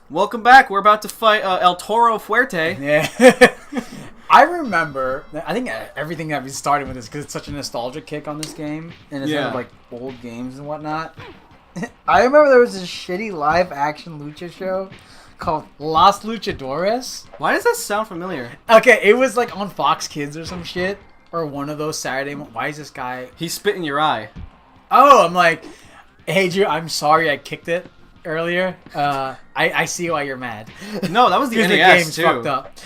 Welcome back. We're about to fight El Toro Fuerte. Yeah. I remember, I think everything that we started with is because it's such a nostalgia kick on this game, and it's Yeah. like old games and whatnot. I remember there was this shitty live action lucha show called Los Luchadores. Why does that sound familiar? Okay, it was like on Fox Kids or some shit, or one of those Saturday. Why is this guy? He spit in your eye. Oh, I'm like, hey, Drew, I'm sorry I kicked it earlier. I see why you're mad. No, that was the Because the NES game's too. fucked up.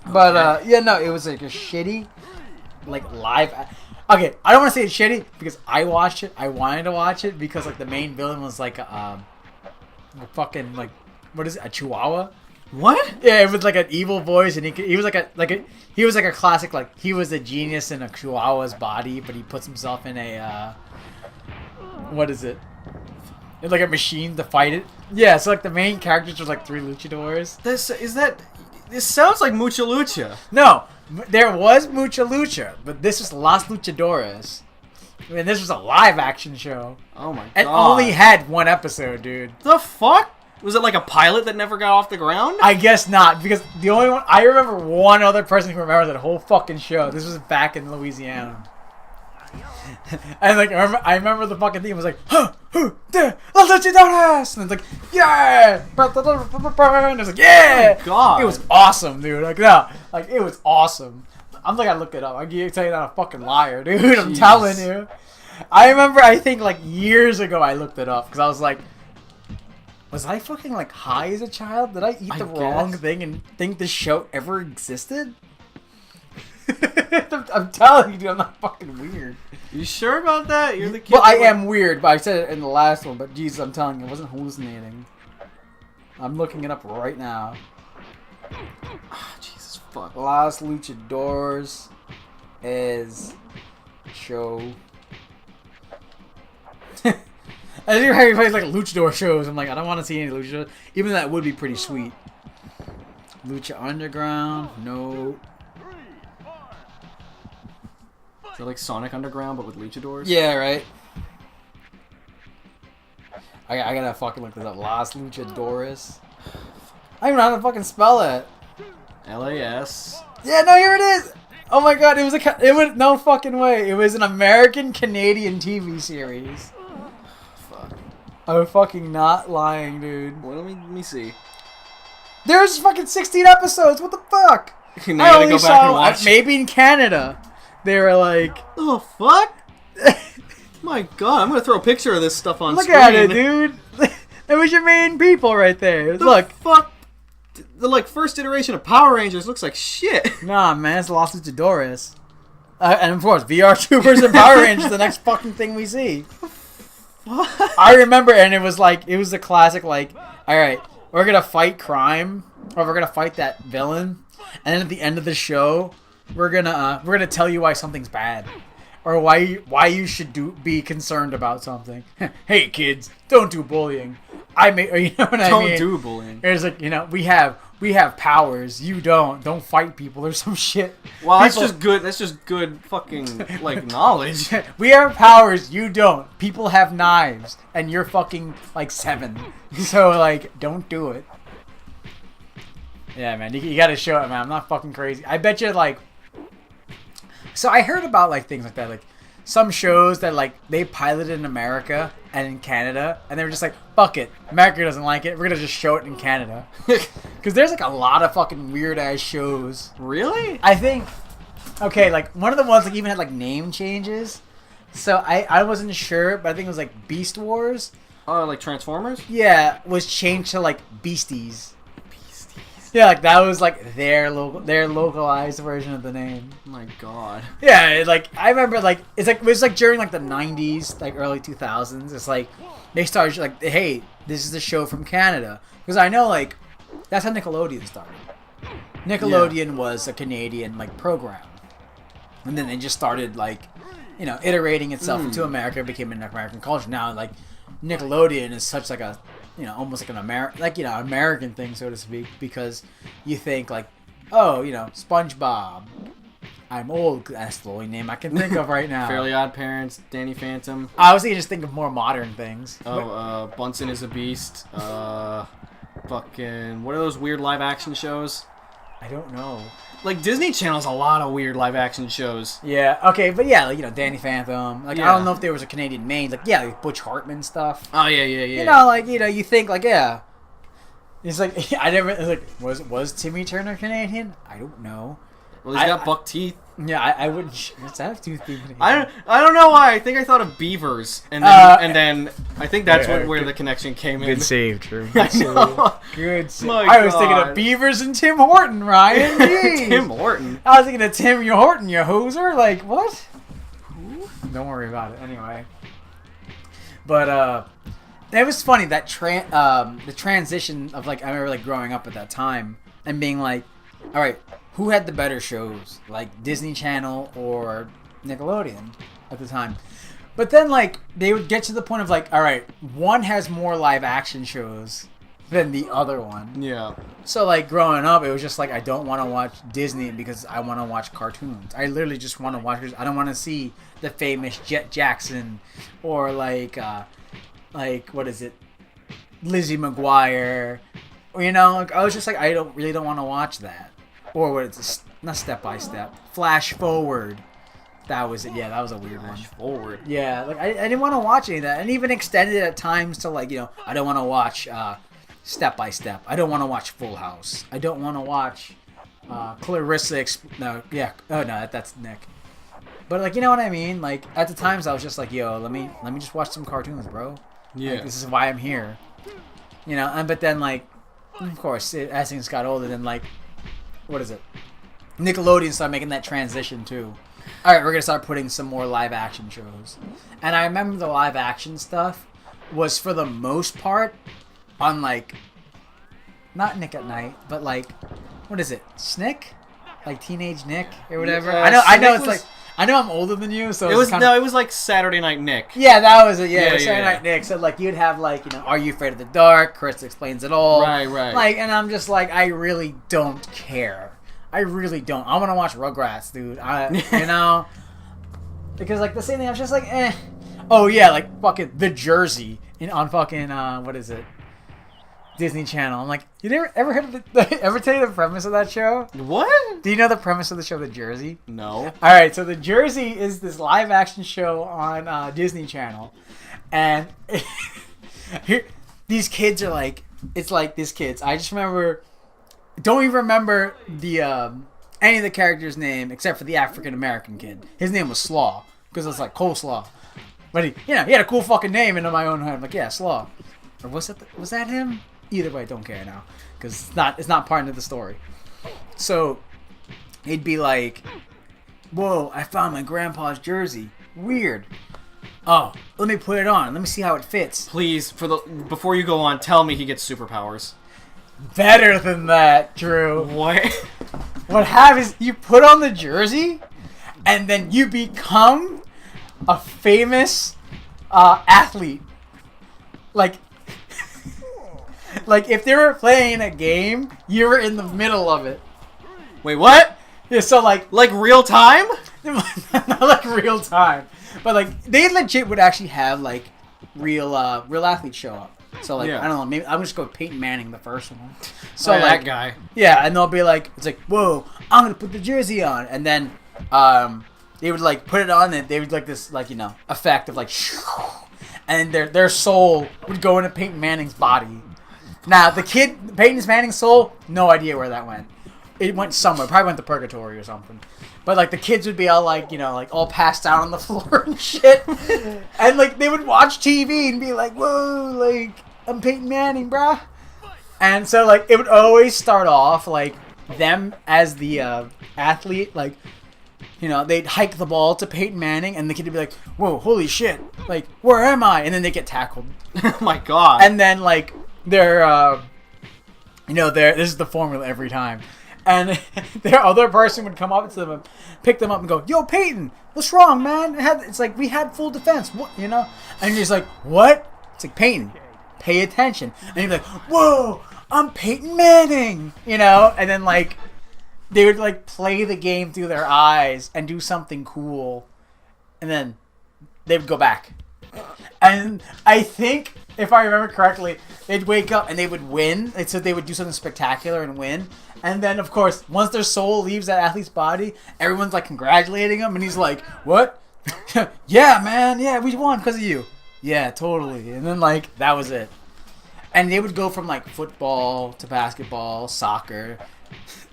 But yeah, no, it was like a shitty, like live. Okay, I don't want to say it's shitty because I watched it. I wanted to watch it because like the main villain was like a fucking like what is it? A Chihuahua. What? Yeah, it was like an evil voice, and he was like a classic, like he was a genius in a Chihuahua's body, but he puts himself in a what is it? In like a machine to fight it. Yeah, so like the main characters were like 3 luchadors. This sounds like Mucha Lucha. No, there was Mucha Lucha, but this was Los Luchadores. I mean, this was a live action show. Oh my god. And only had 1 episode, dude. The fuck? Was it like a pilot that never got off the ground? I guess not, because the only one I remember one other person who remembers that whole fucking show. This was back in Louisiana. And like I remember the fucking theme was like, huh, there, Los Luchadores, and it's like, yeah, and it's like, yeah, Oh my God. it was awesome, dude. Like no, like it was awesome. I'm like, I look it up. I can tell you not a fucking liar, dude. I'm Jeez. telling you. I remember, I think like years ago, I looked it up because I was like, was I fucking like high as a child? Did I eat the wrong thing and think this show ever existed? I'm telling you, dude, I'm not fucking weird. You sure about that? You're the kid. Well, I am weird, but I said it in the last one. But Jesus, I'm telling you, I wasn't hallucinating. I'm looking it up right now. Jesus fuck. Los Luchadores is show. I think everybody's like luchador shows. I'm like, I don't want to see any luchador. Even though that would be pretty sweet. Lucha Underground, no. Is that like Sonic Underground but with luchadors? Yeah, right. I gotta fucking look this up. Los Luchadores. I don't even know how to fucking spell it. LAS. Yeah, no, here it is. Oh my god, it was no fucking way. It was an American Canadian TV series. Fuck. I'm fucking not lying, dude. Well, let me see. There's fucking 16 episodes. What the fuck? Now you gotta go back and watch. Maybe in Canada, they were like, Oh fuck! My god, I'm gonna throw a picture of this stuff on look screen. at it, dude. It was your main people right there. The Look. fuck. The like first iteration of Power Rangers looks like shit. Nah, man, it's Los Luchadores. And of course, VR Troopers and Power Rangers, the next fucking thing we see. What? I remember, and it was the classic, like, alright, we're gonna fight crime, or we're gonna fight that villain, and then at the end of the show, we're gonna tell you why something's bad. Or why you should be concerned about something. Hey kids, don't do bullying. You know what I mean? Don't do bullying. It's like, we have powers. You don't. Don't fight people or some shit. Well, that's just good. That's just good fucking like knowledge. We have powers. You don't. People have knives, and you're fucking like 7. So like, don't do it. Yeah, man, you gotta show it, man. I'm not fucking crazy. I bet you like. So I heard about like things like that, like some shows that like they piloted in America and in Canada, and they were just like, fuck it, America doesn't like it, we're gonna just show it in Canada. Because there's like a lot of fucking weird ass shows. Really? I think, okay, like one of the ones like even had like name changes. So I wasn't sure, but I think it was like Beast Wars. Oh, like Transformers? Yeah, was changed to like Beasties. Yeah, like that was like their localized version of the name. Oh my god. Yeah, like I remember, like it was like during like the '90s, like early 2000s. It's like they started like, hey, this is the show from Canada, because I know like that's how Nickelodeon started. Nickelodeon was a Canadian like program, and then they just started like, iterating itself into America, became an American culture. Now like Nickelodeon is such like a almost like an American thing, so to speak, because you think like, oh, SpongeBob, I'm old. That's the only name I can think of right now. Fairly Odd Parents, Danny Phantom. I was thinking just think of more modern things. Oh, Bunsen is a Beast. Fucking, what are those weird live action shows? I don't know. Like, Disney Channel's a lot of weird live action shows. Yeah, okay, but yeah, like, Danny Phantom. Like, Yeah. I don't know if there was a Canadian name. Like, yeah, like Butch Hartman stuff. Oh, yeah. You think, like, yeah. It's like, I never, like, was Timmy Turner Canadian? I don't know. Well, he's got buck teeth. Yeah, I wouldn't. What's that have to do with being Canadian? I don't know why. I think I thought of beavers, and then I think that's where the connection came in. Good save, Drew. I know. Good save. My I was thinking God. of beavers and Tim Horton, Ryan. Jeez. Tim Horton. I was thinking of Tim Horton, you hoser. Like, what? Don't worry about it. Anyway. But, it was funny, that the transition of, like, I remember, like, growing up at that time and being like, all right, who had the better shows? Like, Disney Channel or Nickelodeon at the time? But then, like, they would get to the point of, like, all right, one has more live action shows than the other one. Yeah. So, like, growing up, it was just like, I don't want to watch Disney because I want to watch cartoons. I literally just want to watch, I don't want to see the famous Jet Jackson or, like, what is it? Lizzie McGuire. You know, like, I was just like, I don't want to watch that. Or what is it? Not Step by Step. Flash Forward. That was it. Yeah, that was a weird one. Flash Forward. Yeah, like, I didn't want to watch any of that. And even extended it at times to, like, I don't want to watch Step by Step. I don't want to watch Full House. I don't want to watch Clarissa. That's Nick. But, like, you know what I mean? Like, at the times I was just like, yo, let me just watch some cartoons, bro. Yeah. Like, this is why I'm here. But then, like, of course, as things got older, then, like, what is it? Nickelodeon started making that transition, too. All right, we're going to start putting some more live action shows. And I remember the live action stuff was, for the most part, on, like, not Nick at Night, but, like, what is it? Snick? Like Teenage Nick or whatever? I know I'm older than you, so it was like Saturday Night Nick. Yeah, that was it. Yeah, Saturday Night Nick. So, like, you'd have, like, Are You Afraid of the Dark? Chris Explains It All. Right. Like, and I'm just like, I really don't care. I really don't. I want to watch Rugrats, dude. Because, like, the same thing, I was just like, eh. Oh, yeah, like, fucking The Jersey on fucking, what is it? Disney Channel. I'm like, you never ever heard of ever tell you the premise of that show? What? Do you know the premise of the show, The Jersey? No. Alright, so The Jersey is this live action show on Disney Channel. And these kids are like, it's like these kids. I just don't even remember the any of the characters' name except for the African American kid. His name was Slaw, because it's like coleslaw. But he had a cool fucking name into my own head. I'm like, yeah, Slaw. Or was that him? Either way, I don't care now, because it's not part of the story. So he'd be like, "Whoa, I found my grandpa's jersey. Weird. Oh, let me put it on. Let me see how it fits." Please, before you go on, tell me he gets superpowers. Better than that, Drew. What? What happens? You put on the jersey, and then you become a famous athlete. Like, if they were playing a game, you were in the middle of it. Wait, what? Yeah, so, like real time? not like real time. But, like, they legit would actually have, like, real athletes show up. So, like, yeah. I don't know, maybe I'm just going Peyton Manning the first one. So, like, like, that guy. Yeah, and they'll be like, it's like, whoa, I'm going to put the jersey on. And then they would, like, put it on, and they would, like, this, like, effect of, like, and their soul would go into Peyton Manning's body. Now, the kid, Peyton Manning's soul, no idea where that went. It went somewhere. Probably went to purgatory or something. But, like, the kids would be all, like, like, all passed out on the floor and shit. And, like, they would watch TV and be like, whoa, like, I'm Peyton Manning, bruh. And so, like, it would always start off, like, them as the athlete, like, they'd hike the ball to Peyton Manning, and the kid would be like, whoa, holy shit. Like, where am I? And then they get tackled. Oh, my God. And then, like, this is the formula every time. And their other person would come up to them and pick them up and go, yo, Peyton, what's wrong, man? It's like, we had full defense, what, And he's like, what? It's like, Peyton, pay attention. And he'd be like, whoa, I'm Peyton Manning, And then, like, they would like play the game through their eyes and do something cool, and then they would go back. And I think, if I remember correctly, they'd wake up and they would win. So they would do something spectacular and win. And then, of course, once their soul leaves that athlete's body, everyone's like congratulating him, and he's like, "What? Yeah, man. Yeah, we won because of you. Yeah, totally." And then like that was it. And they would go from like football to basketball, soccer.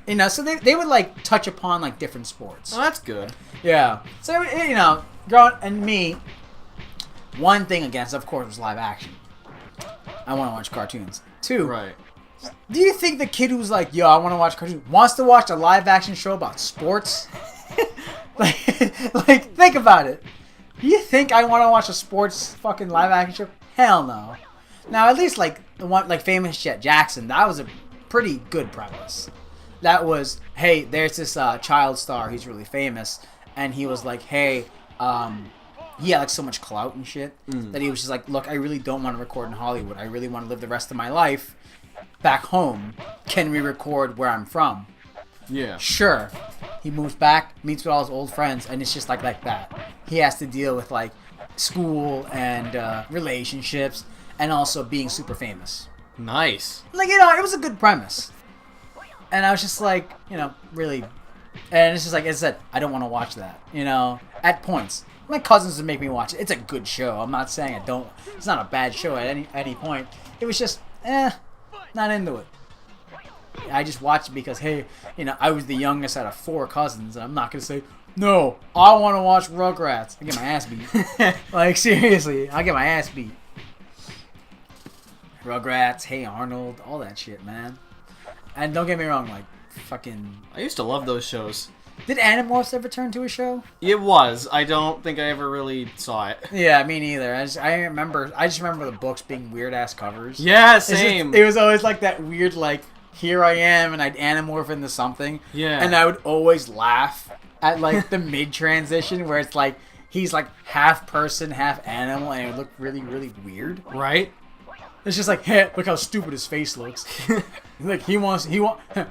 You know, so they would like touch upon like different sports. Oh, that's good. Yeah. So, you know, growing and me, one thing against, of course, was live action. I want to watch cartoons. Two. Right. Do you think the kid who's like, yo, I want to watch cartoons, wants to watch a live action show about sports? like, think about it. Do you think I want to watch a sports fucking live action show? Hell no. Now, at least like the one like Famous Jet Jackson, that was a pretty good premise. That was, hey, there's this child star, he's really famous, and he was like, hey, he had like so much clout and shit that he was just like, look, I really don't want to record in Hollywood. I really want to live the rest of my life back home. Can we record where I'm from? Yeah. Sure. He moves back, meets with all his old friends, and it's just like that. He has to deal with like school and relationships, and also being super famous. Nice. Like, you know, it was a good premise. And I was just like, you know, really, and it's just like I said, I don't want to watch that. You know, at points. My cousins would make me watch it. It's a good show. I'm not saying I don't. It's not a bad show at any point. It was just, not into it. I just watched it because, hey, you know, I was the youngest out of 4 cousins, and I'm not gonna say, no, I want to watch Rugrats. I get my ass beat. Like, seriously, I get my ass beat. Rugrats, Hey Arnold, all that shit, man. And don't get me wrong, like, fucking... I used to love those shows. Did Animorphs ever turn to a show? It was. I don't think I ever really saw it. Yeah, me neither. I just remember the books being weird ass covers. Yeah, same. It was always like that weird, like, here I am, and I'd anamorph into something. Yeah. And I would always laugh at like the mid transition where it's like he's like half person, half animal, and it would look really, really weird. Right? It's just like, hey, look how stupid his face looks. Like he wants.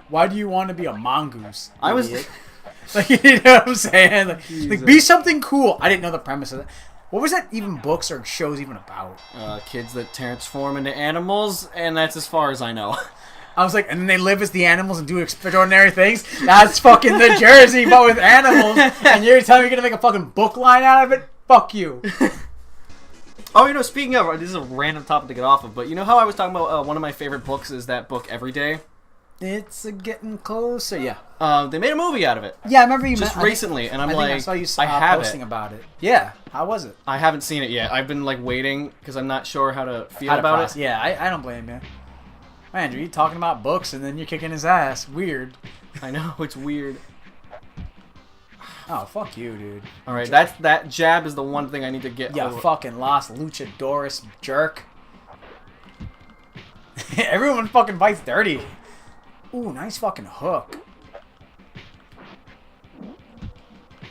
Why do you want to be a mongoose? I was. Like, you know what I'm saying? Like, be something cool. I didn't know the premise of that. What was that even books or shows even about? Kids that transform into animals, and that's as far as I know. I was like, and then they live as the animals and do extraordinary things? That's fucking the Jersey, but with animals. And you're telling me you're going to make a fucking book line out of it? Fuck you. Oh, you know, speaking of, this is a random topic to get off of, but you know how I was talking about one of my favorite books is that book Every Day? It's getting closer, yeah. They made a movie out of it. Yeah, I remember you just recently, and I'm like, I saw you I have posting about it. Yeah, how was it? I haven't seen it yet. I've been like waiting because I'm not sure how to feel about it. Yeah, I don't blame you. Andrew, you talking about books and then you're kicking his ass. Weird. I know, it's weird. Oh, fuck you, dude. All right, that jab is the one thing I need to get. Yeah, over. fucking lost Luchadores jerk. Everyone fucking fights dirty. Ooh, nice fucking hook.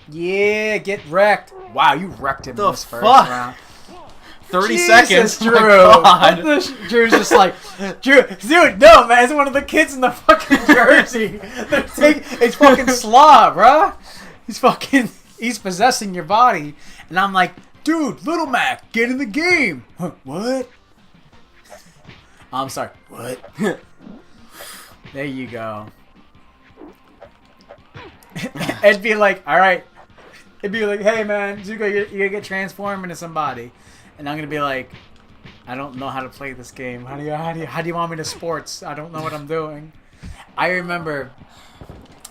Yeah, get wrecked. Wow, you wrecked him in this first round. 30 seconds. Drew. Drew's just like, Drew, dude, no, man, it's one of the kids in the fucking jersey. It's fucking Slaw, bruh. He's possessing your body. And I'm like, dude, Little Mac, get in the game. Huh, what? I'm sorry, what? There you go. It'd be like, alright. It'd be like, hey man, Zuko, you're gonna get transformed into somebody. And I'm gonna be like, I don't know how to play this game. How do you want me to sports? I don't know what I'm doing. I remember,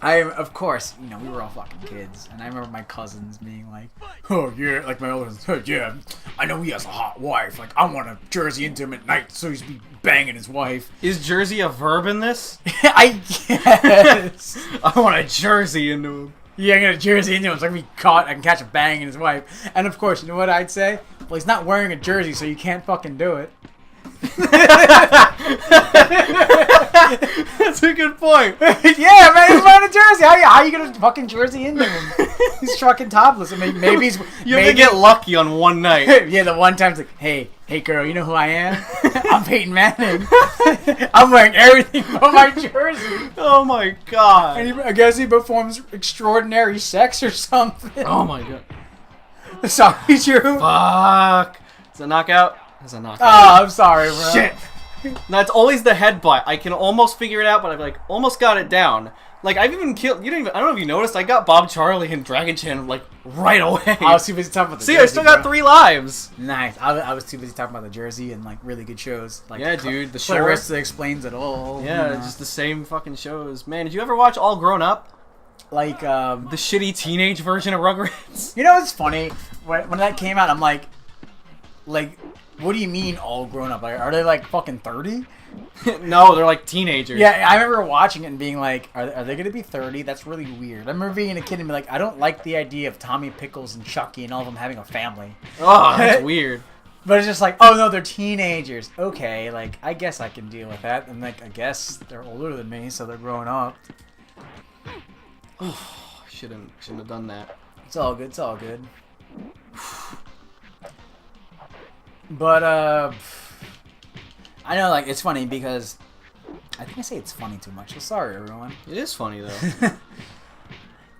of course, you know, we were all fucking kids, and I remember my cousins being like, oh yeah, like my older cousins, oh yeah, I know he has a hot wife. Like I want to Jersey into him at night, so he's be banging his wife. Is Jersey a verb in this? I guess. I want a Jersey into him. Yeah, I'm gonna Jersey into him so I can be caught. I can catch a bang in his wife. And of course, you know what I'd say? Well, he's not wearing a jersey, so you can't fucking do it. That's a good point. Yeah, man, he's wearing a jersey. How you gonna fucking Jersey into him? He's fucking topless. I mean, maybe he's... You have to get lucky on one night. Yeah, the one time it's like, hey, Hey girl, you know who I am? I'm Peyton Manning. I'm wearing everything on my jersey. Oh my god. And I guess he performs extraordinary sex or something. Oh my god. Sorry, Drew. Fuck. It's a knockout. It's a knockout. Oh, I'm sorry, bro. Shit. That's always the headbutt. I can almost figure it out, but I've like almost got it down. Like I've even killed. You didn't even. I don't know if you noticed. I got Bob Charlie and Dragon Chan like right away. I was too busy talking about the See, jersey, I still got 3 lives. Nice. I was too busy talking about the jersey and like really good shows. Like Yeah, dude. The Clarissa explains it all. Yeah, you know. just the same fucking shows. Man, did you ever watch All Grown Up? Like The shitty teenage version of Rugrats. you know what's funny? When that came out, I'm like, what do you mean all grown up? Like, are they like fucking 30? No, they're like teenagers. Yeah, I remember watching it and being like, are they gonna be 30? That's really weird. I remember being a kid and be like, I don't like the idea of Tommy Pickles and Chucky and all of them having a family. Oh, that's weird. But it's just like, oh no, they're teenagers. Okay, like I guess I can deal with that. And like I guess they're older than me, so they're growing up. Shouldn't have done that. It's all good. It's all good. But I know like it's funny because I think I say it's funny too much. So sorry, everyone. It is funny though.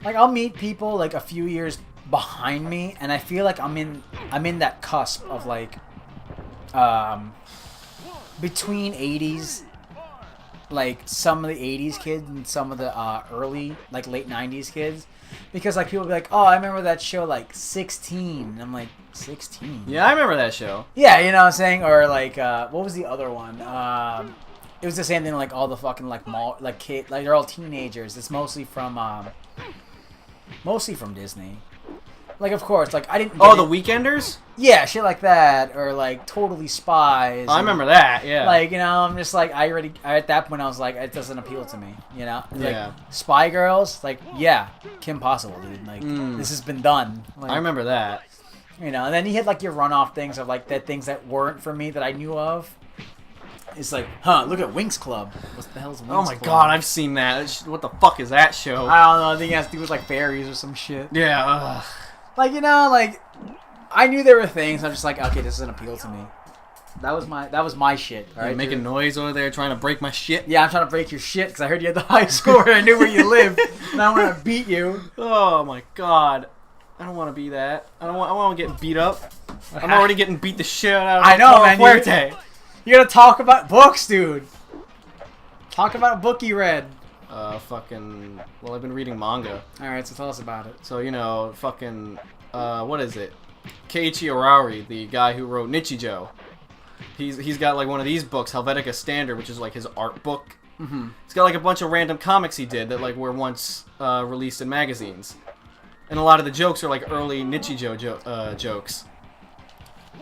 Like I'll meet people like a few years behind me, and I feel like I'm in that cusp of like between 80s, like some of the 80s kids and some of the early like late 90s kids, because like people be like, oh, I remember that show like 16, and I'm like 16. Yeah, I remember that show. Yeah, you know what I'm saying? Or like what was the other one? It was the same thing, like all the fucking like mall like kid, like they're all teenagers. It's mostly from Disney. Like, of course, like I didn't. Oh, the Weekenders? Yeah, shit like that, or like Totally Spies. I remember that. Yeah. Like, you know, I'm just like at that point I was like, it doesn't appeal to me. You know, like, Yeah. Spy Girls, like yeah, Kim Possible, dude. Like this has been done. Like, I remember that. You know, and then you had like your runoff things of like the things that weren't for me that I knew of. It's like, look at Winx Club. What the hell's Winx Club? Oh my god, I've seen that. What the fuck is that show? I don't know. I think it has to do with like fairies or some shit. Yeah. Ugh. Like, you know, like I knew there were things. I'm just like, okay, this doesn't appeal to me. That was my shit. All right, You're making noise over there, trying to break my shit. Yeah, I'm trying to break your shit because I heard you had the high score and I knew where you lived, and I want to beat you. Oh my god. I don't want to be that. I want to get beat up. I'm already getting beat the shit out of. I know, man. Fuerte. You gotta talk about books, dude. Talk about a book you read. Fucking. Well, I've been reading manga. All right, so tell us about it. So you know, fucking. What is it? Keiichi Orauri, the guy who wrote Nichijou. He's got like one of these books, Helvetica Standard, which is like his art book. Mm-hmm. He's got like a bunch of random comics he did that like were once released in magazines, and a lot of the jokes are like early Nichijou jokes.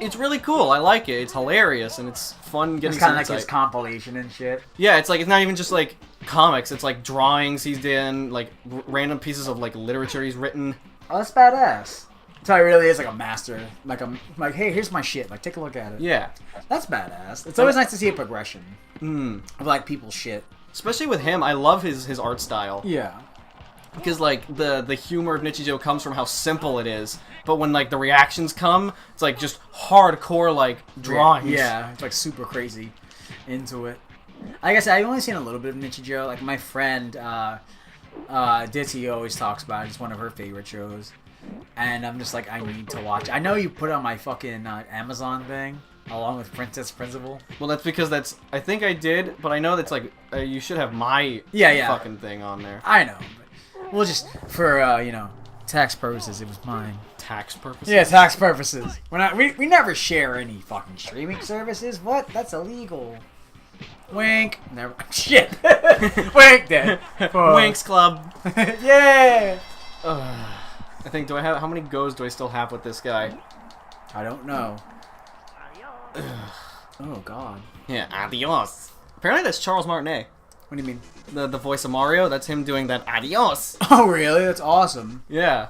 It's really cool. I like it. It's hilarious and it's fun getting It's some kind of like insight. his compilation and shit. Yeah, it's like it's not even just like comics. It's like drawings he's done, like random pieces of like literature he's written. Oh, that's badass. So he really is like a master. Like, hey, here's my shit. Like, take a look at it. Yeah. That's badass. It's always nice to see a progression Mm. of like people's shit. Especially with him, I love his art style. Yeah. Because like the humor of Nichijou comes from how simple it is, but when like the reactions come, it's like just hardcore like drawings. Yeah, it's like super crazy into it. Like I said, I've only seen a little bit of Nichijou. Like my friend Ditty always talks about it. It's one of her favorite shows. And I'm just like, I need to watch. I know you put it on my fucking Amazon thing along with Princess Principal. Well, that's because I think I did, but I know that's like you should have my fucking thing on there. I know. But we'll just for tax purposes, it was mine. Tax purposes. Yeah, tax purposes. We never share any fucking streaming services. What? That's illegal. Wink. Never. Shit. Wink. Then. Winx Club. Yeah. I think how many goes do I still have with this guy? I don't know. Oh God. Yeah, adios. Apparently that's Charles Martinet. What do you mean? The voice of Mario, that's him doing that adios. Oh really? That's awesome. Yeah.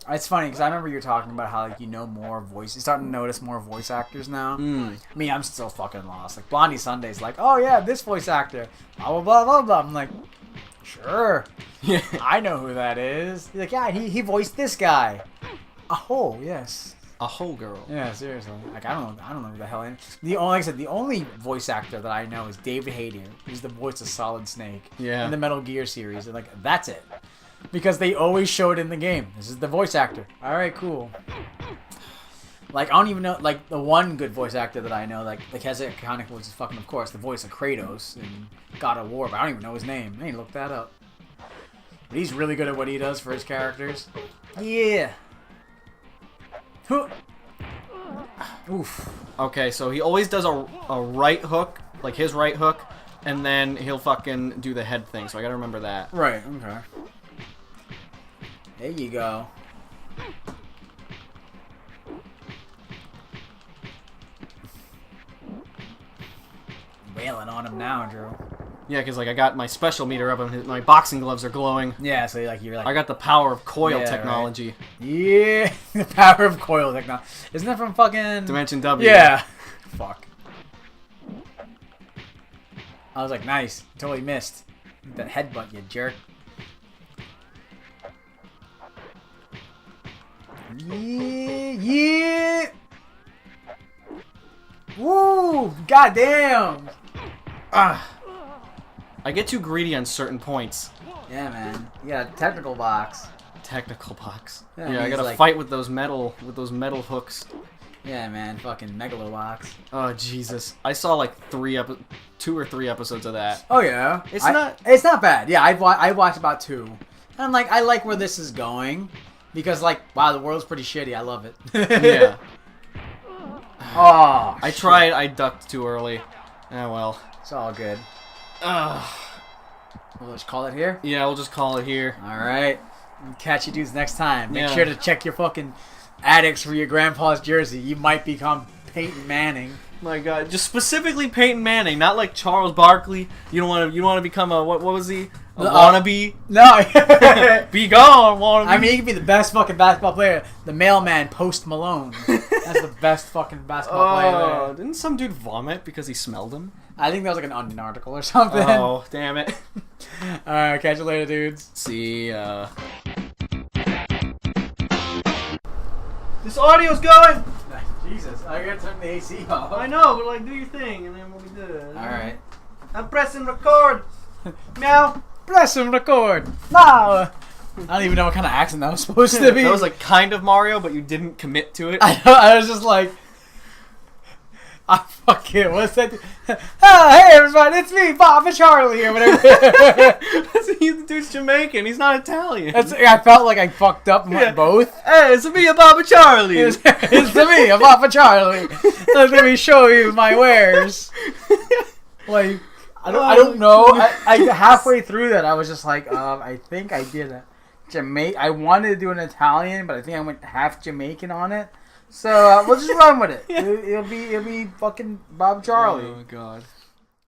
It's funny because I remember you were talking about how like you know more voice. You're starting to notice more voice actors now. Mm. I mean, I'm still fucking lost. Like Blondie Sunday's like, oh yeah, this voice actor. Blah blah blah blah blah. I'm like, sure. Yeah. I know who that is. He's like, yeah, he voiced this guy. Oh yes. A whole girl. Yeah, seriously. Like I don't know who the hell. Like I said, the only voice actor that I know is David Hayter, who's the voice of Solid Snake in the Metal Gear series, and like that's it, because they always show it in the game. This is the voice actor. All right, cool. Like I don't even know. Like the one good voice actor that I know, like has an iconic voice is fucking, of course, the voice of Kratos in God of War, but I don't even know his name. I need to look that up. But he's really good at what he does for his characters. Yeah. Oof. Okay, so he always does a right hook, like his right hook, and then he'll fucking do the head thing, so I gotta remember that. Right, okay. There you go. Wailing on him now, Drew. Yeah, because like I got my special meter up and my boxing gloves are glowing. Yeah, so you're like... I got the power of coil technology. Right. Yeah, the power of coil technology. Isn't that from fucking... Dimension W. Yeah. Fuck. I was like, nice. Totally missed. That headbutt, you jerk. Yeah. Woo! Goddamn! I get too greedy on certain points. Yeah, man. You got a technical box. Technical box. Yeah, Yeah, I gotta fight with those metal hooks. Yeah, man. Fucking Megalobox. Oh Jesus! I saw like 2 or 3 episodes of that. Oh yeah. It's not bad. Yeah, I watched about 2. And I'm like, I like where this is going, because like, wow, the world's pretty shitty. I love it. Yeah. Oh. I tried. I ducked too early. Oh well. It's all good. We'll just call it here? Yeah, we'll just call it here. Alright. Catch you dudes next time. Make sure to check your fucking addicts for your grandpa's jersey. You might become Peyton Manning. My God, just specifically Peyton Manning, not like Charles Barkley. You don't want to become a what was he? A wannabe? No. Be gone, wannabe. I mean, he could be the best fucking basketball player. The mailman, Post Malone. That's the best fucking basketball player there. Didn't some dude vomit because he smelled him? I think that was like an Onion article or something. Oh, damn it. Alright, catch you later, dudes. See ya. This audio's going! Jesus, I gotta turn the AC off. I know, but like, do your thing, and then we'll be good. Alright. I'm pressing record! Meow! Press and record! Now! I don't even know what kind of accent that was supposed to be. That was like kind of Mario, but you didn't commit to it. I was just like... fuck it, what's that? Oh, hey everybody, it's me, Bob and Charlie, or whatever. The dude's Jamaican, he's not Italian. I felt like I fucked up and went both. Hey, it's me, Bob and Charlie. It's to me, Bob and Charlie. Let me show you my wares. Like, I don't know. I halfway through that, I was just like, I think I did it. I wanted to do an Italian, but I think I went half Jamaican on it. So we'll just run with it. It'll be fucking Bob Charlie. Oh God.